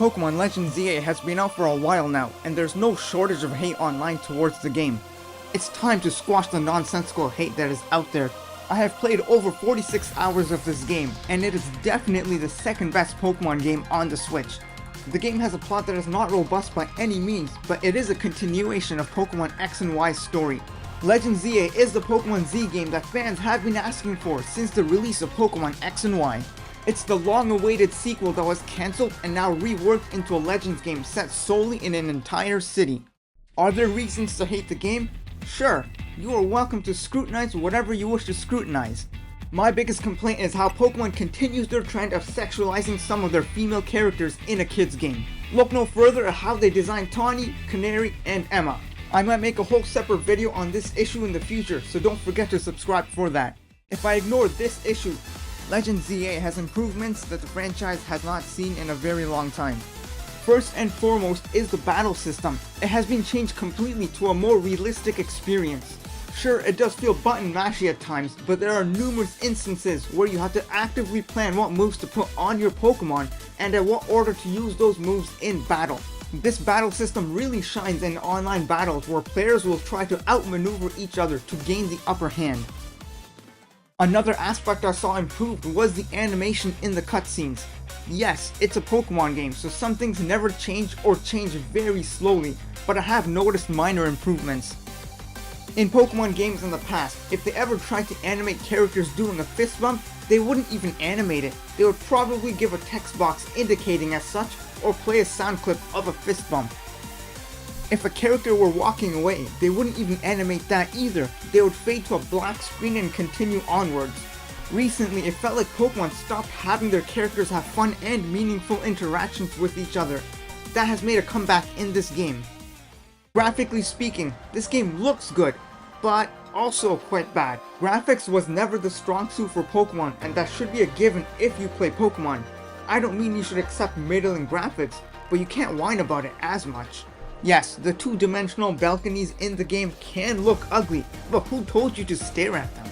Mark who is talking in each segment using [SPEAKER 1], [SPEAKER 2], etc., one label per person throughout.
[SPEAKER 1] Pokemon Legends ZA has been out for a while now, and there's no shortage of hate online towards the game. It's time to squash the nonsensical hate that is out there. I have played over 46 hours of this game, and it is definitely the second best Pokemon game on the Switch. The game has a plot that is not robust by any means, but it is a continuation of Pokemon X and Y's story. Legends ZA is the Pokemon Z game that fans have been asking for since the release of Pokemon X and Y. It's the long-awaited sequel that was cancelled and now reworked into a Legends game set solely in an entire city. Are there reasons to hate the game? Sure, you are welcome to scrutinize whatever you wish to scrutinize. My biggest complaint is how Pokemon continues their trend of sexualizing some of their female characters in a kid's game. Look no further at how they designed Tawny, Canary, and Emma. I might make a whole separate video on this issue in the future, so don't forget to subscribe for that. If I ignore this issue, Legends ZA has improvements that the franchise has not seen in a very long time. First and foremost is the battle system. It has been changed completely to a more realistic experience. Sure, it does feel button mashy at times, but there are numerous instances where you have to actively plan what moves to put on your Pokemon and at what order to use those moves in battle. This battle system really shines in online battles where players will try to outmaneuver each other to gain the upper hand. Another aspect I saw improved was the animation in the cutscenes. Yes, it's a Pokemon game, so some things never change or change very slowly, but I have noticed minor improvements. In Pokemon games in the past, if they ever tried to animate characters doing a fist bump, they wouldn't even animate it. They would probably give a text box indicating as such, or play a sound clip of a fist bump. If a character were walking away, they wouldn't even animate that either. They would fade to a black screen and continue onwards. Recently, it felt like Pokemon stopped having their characters have fun and meaningful interactions with each other. That has made a comeback in this game. Graphically speaking, this game looks good, but also quite bad. Graphics was never the strong suit for Pokemon, and that should be a given if you play Pokemon. I don't mean you should accept middling graphics, but you can't whine about it as much. Yes, the two-dimensional balconies in the game can look ugly, but who told you to stare at them?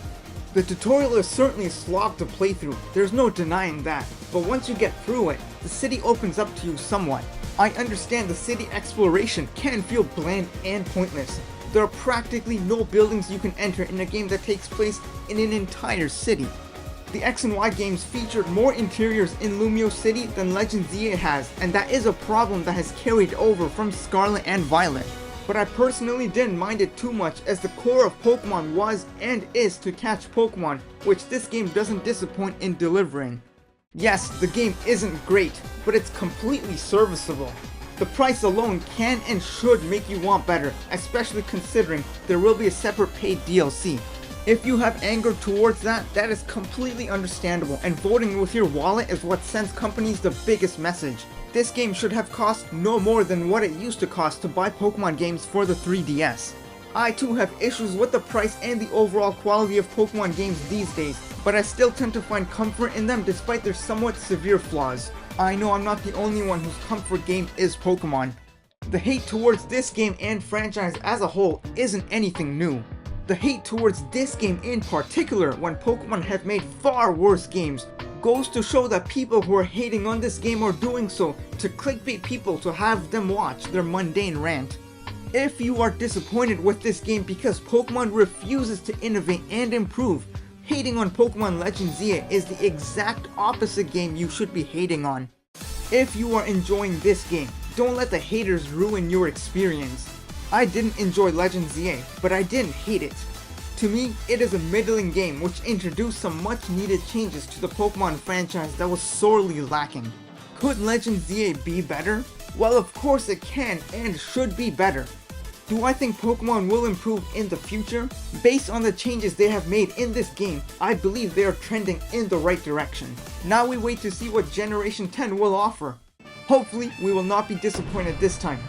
[SPEAKER 1] The tutorial is certainly a slog to play through, there's no denying that, but once you get through it, the city opens up to you somewhat. I understand the city exploration can feel bland and pointless. There are practically no buildings you can enter in a game that takes place in an entire city. The X and Y games featured more interiors in Lumio City than Legends ZA has, and that is a problem that has carried over from Scarlet and Violet. But I personally didn't mind it too much, as the core of Pokemon was and is to catch Pokemon, which this game doesn't disappoint in delivering. Yes, the game isn't great, but it's completely serviceable. The price alone can and should make you want better, especially considering there will be a separate paid DLC. If you have anger towards that, that is completely understandable, and voting with your wallet is what sends companies the biggest message. This game should have cost no more than what it used to cost to buy Pokemon games for the 3DS. I too have issues with the price and the overall quality of Pokemon games these days, but I still tend to find comfort in them despite their somewhat severe flaws. I know I'm not the only one whose comfort game is Pokemon. The hate towards this game and franchise as a whole isn't anything new. The hate towards this game in particular, when Pokemon have made far worse games, goes to show that people who are hating on this game are doing so to clickbait people to have them watch their mundane rant. If you are disappointed with this game because Pokemon refuses to innovate and improve, hating on Pokemon Legends ZA is the exact opposite game you should be hating on. If you are enjoying this game, don't let the haters ruin your experience. I didn't enjoy Legends ZA, but I didn't hate it. To me, it is a middling game which introduced some much needed changes to the Pokemon franchise that was sorely lacking. Could Legends ZA be better? Well, of course it can and should be better. Do I think Pokemon will improve in the future? Based on the changes they have made in this game, I believe they are trending in the right direction. Now we wait to see what Generation 10 will offer. Hopefully, we will not be disappointed this time.